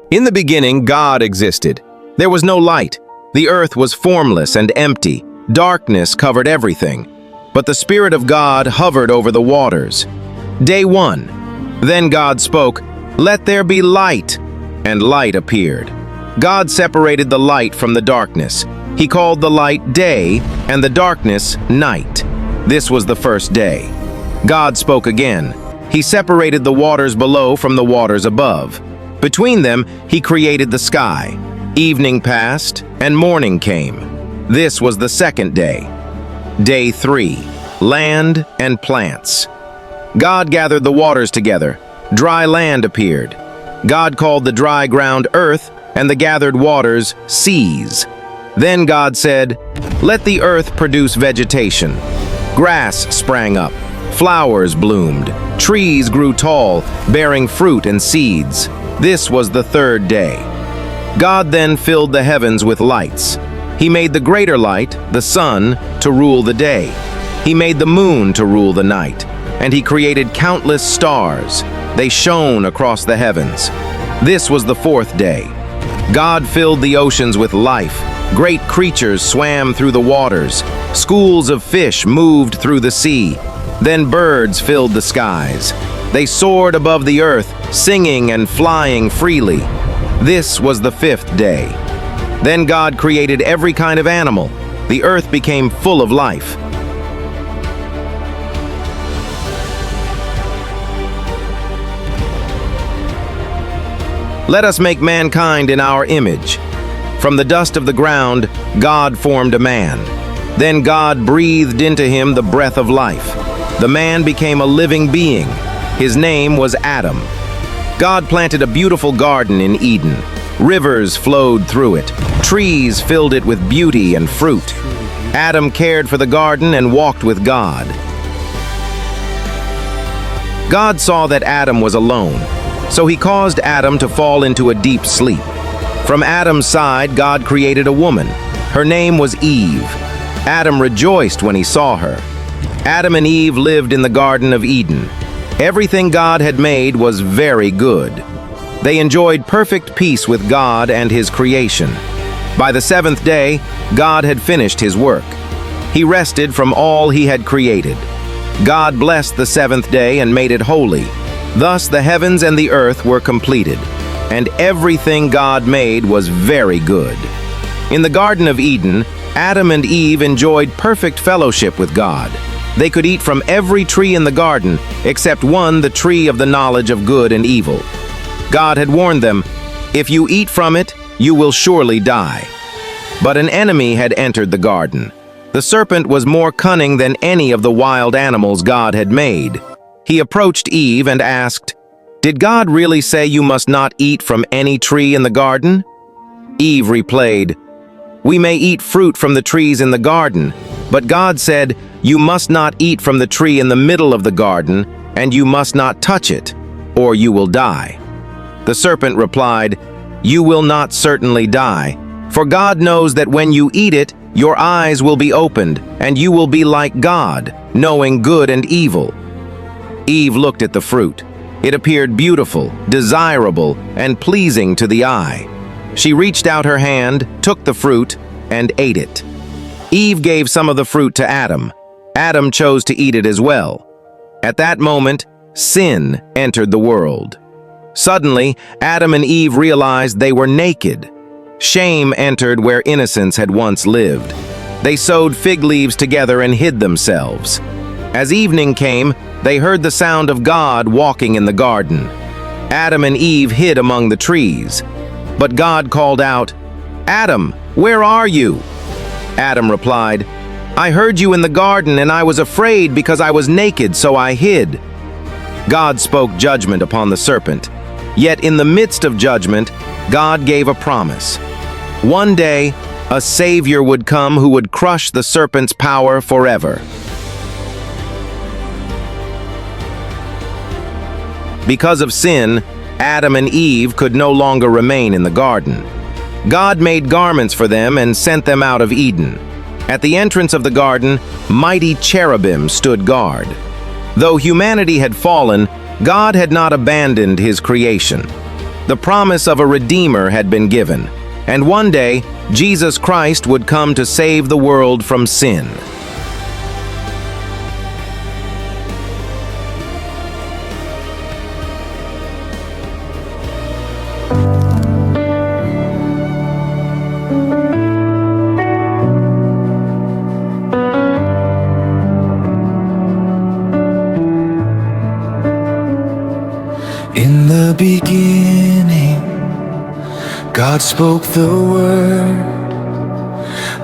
In the beginning, God existed. There was no light. The earth was formless and empty. Darkness covered everything. But the Spirit of God hovered over the waters. Day 1. Then God spoke, "Let there be light," and light appeared. God separated the light from the darkness. He called the light day, and the darkness night. This was the first day. God spoke again. He separated the waters below from the waters above. Between them, He created the sky. Evening passed, and morning came. This was the second day. Day 3. Land and plants. God gathered the waters together. Dry land appeared. God called the dry ground earth, and the gathered waters seas. Then God said, "Let the earth produce vegetation." Grass sprang up. Flowers bloomed. Trees grew tall, bearing fruit and seeds. This was the third day. God then filled the heavens with lights. He made the greater light, the sun, to rule the day. He made the moon to rule the night. And He created countless stars. They shone across the heavens. This was the fourth day. God filled the oceans with life. Great creatures swam through the waters. Schools of fish moved through the sea. Then birds filled the skies. They soared above the earth, singing and flying freely. This was the fifth day. Then God created every kind of animal. The earth became full of life. Let us make mankind in our image. From the dust of the ground, God formed a man. Then God breathed into him the breath of life. The man became a living being. His name was Adam. God planted a beautiful garden in Eden. Rivers flowed through it. Trees filled it with beauty and fruit. Adam cared for the garden and walked with God. God saw that Adam was alone, so He caused Adam to fall into a deep sleep. From Adam's side, God created a woman. Her name was Eve. Adam rejoiced when he saw her. Adam and Eve lived in the Garden of Eden. Everything God had made was very good. They enjoyed perfect peace with God and His creation. By the seventh day, God had finished His work. He rested from all He had created. God blessed the seventh day and made it holy. Thus the heavens and the earth were completed, and everything God made was very good. In the Garden of Eden, Adam and Eve enjoyed perfect fellowship with God. They could eat from every tree in the garden, except one, the tree of the knowledge of good and evil. God had warned them, "If you eat from it, you will surely die." But an enemy had entered the garden. The serpent was more cunning than any of the wild animals God had made. He approached Eve and asked, "Did God really say you must not eat from any tree in the garden?" Eve replied, "We may eat fruit from the trees in the garden, but God said, 'You must not eat from the tree in the middle of the garden, and you must not touch it, or you will die.'" The serpent replied, "You will not certainly die, for God knows that when you eat it, your eyes will be opened, and you will be like God, knowing good and evil." Eve looked at the fruit. It appeared beautiful, desirable, and pleasing to the eye. She reached out her hand, took the fruit, and ate it. Eve gave some of the fruit to Adam. Adam chose to eat it as well. At that moment, sin entered the world. Suddenly, Adam and Eve realized they were naked. Shame entered where innocence had once lived. They sewed fig leaves together and hid themselves. As evening came, they heard the sound of God walking in the garden. Adam and Eve hid among the trees. But God called out, "Adam, where are you?" Adam replied, "I heard you in the garden, and I was afraid because I was naked, so I hid." God spoke judgment upon the serpent. Yet in the midst of judgment, God gave a promise. One day, a Savior would come who would crush the serpent's power forever. Because of sin, Adam and Eve could no longer remain in the garden. God made garments for them and sent them out of Eden. At the entrance of the garden, mighty cherubim stood guard. Though humanity had fallen, God had not abandoned His creation. The promise of a Redeemer had been given, and one day, Jesus Christ would come to save the world from sin. In the beginning, God spoke the word.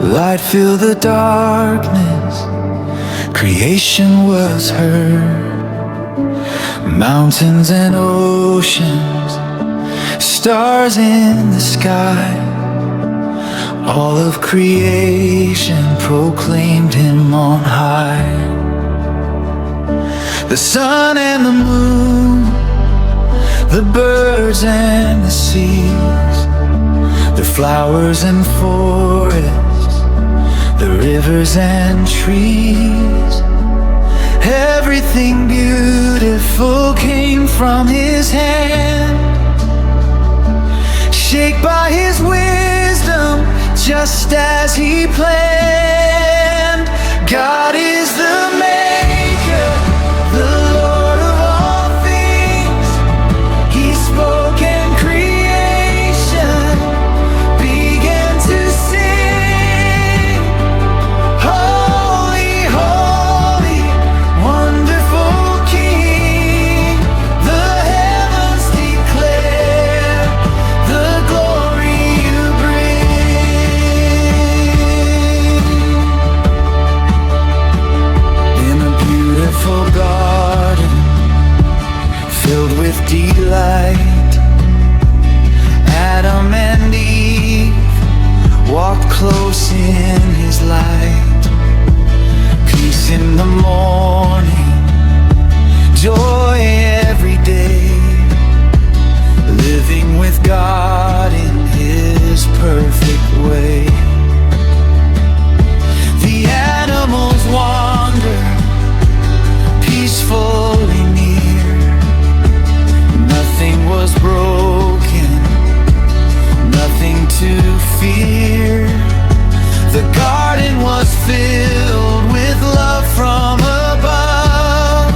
Light filled the darkness, creation was heard. Mountains and oceans, stars in the sky, all of creation proclaimed him on high. The sun and the moon, the birds and the seas, the flowers and forests, the rivers and trees, everything beautiful came from his hand, shaped by his wisdom, just as he planned. God is the maker, the Lord of all things. He spoke and creation began to sing. Holy, holy, wonderful King. The heavens declare the glory you bring. In a beautiful garden filled with delight, Adam and Eve walked close in his light. Peace in the morning, joy every day, living with God in his perfect way. The animals wander peacefully near. Nothing was broken, nothing to fear. The garden was filled with love from above,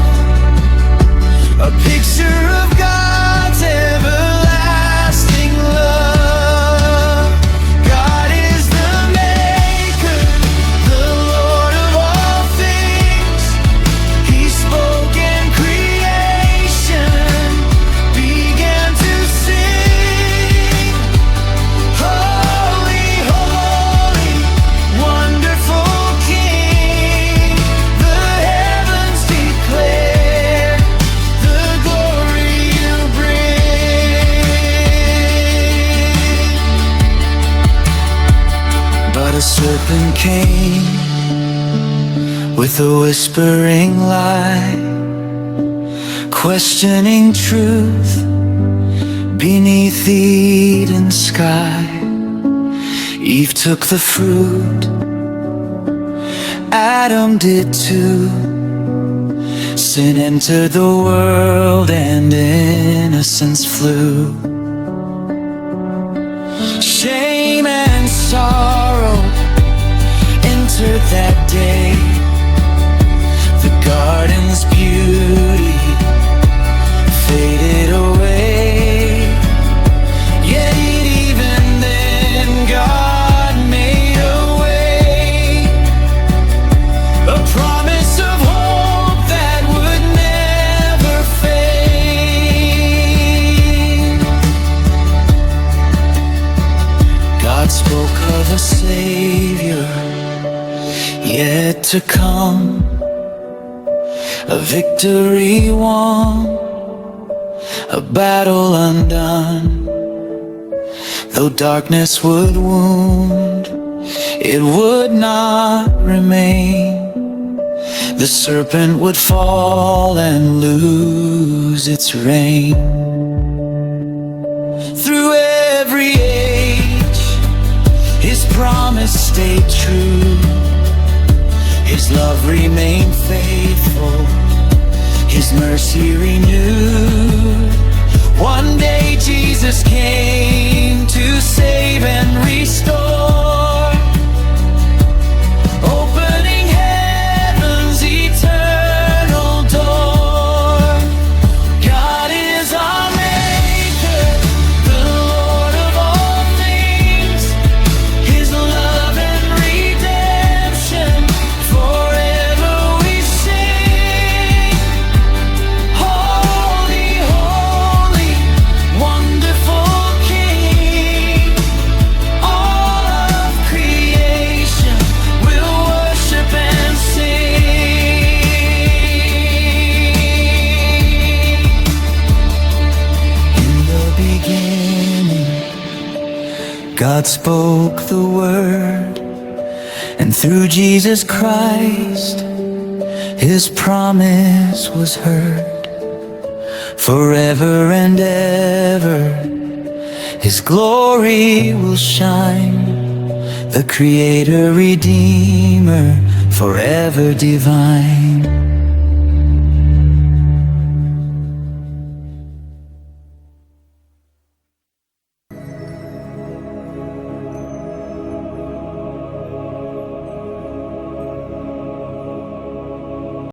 a picture of God's everlasting love. God is the maker, the Lord of all things. He spoke and creation began to sing. Holy, holy, wonderful King. The heavens declare the glory you bring. But a serpent came with a whispering lie, questioning truth beneath the Eden sky. Eve took the fruit, Adam did too. Sin entered the world and innocence flew. Shame and sorrow entered that day. The garden's beauty faded away. Yet even then God made a way, a promise of hope that would never fade. God spoke of a Savior yet to come, a victory won, a battle undone. Though darkness would wound, it would not remain. The serpent would fall and lose its reign. Through every age, his promise stayed true. His love remained faithful, his mercy renewed. One day Jesus God spoke the word, and through Jesus Christ, His promise was heard. Forever and ever, His glory will shine, the Creator, Redeemer, forever divine.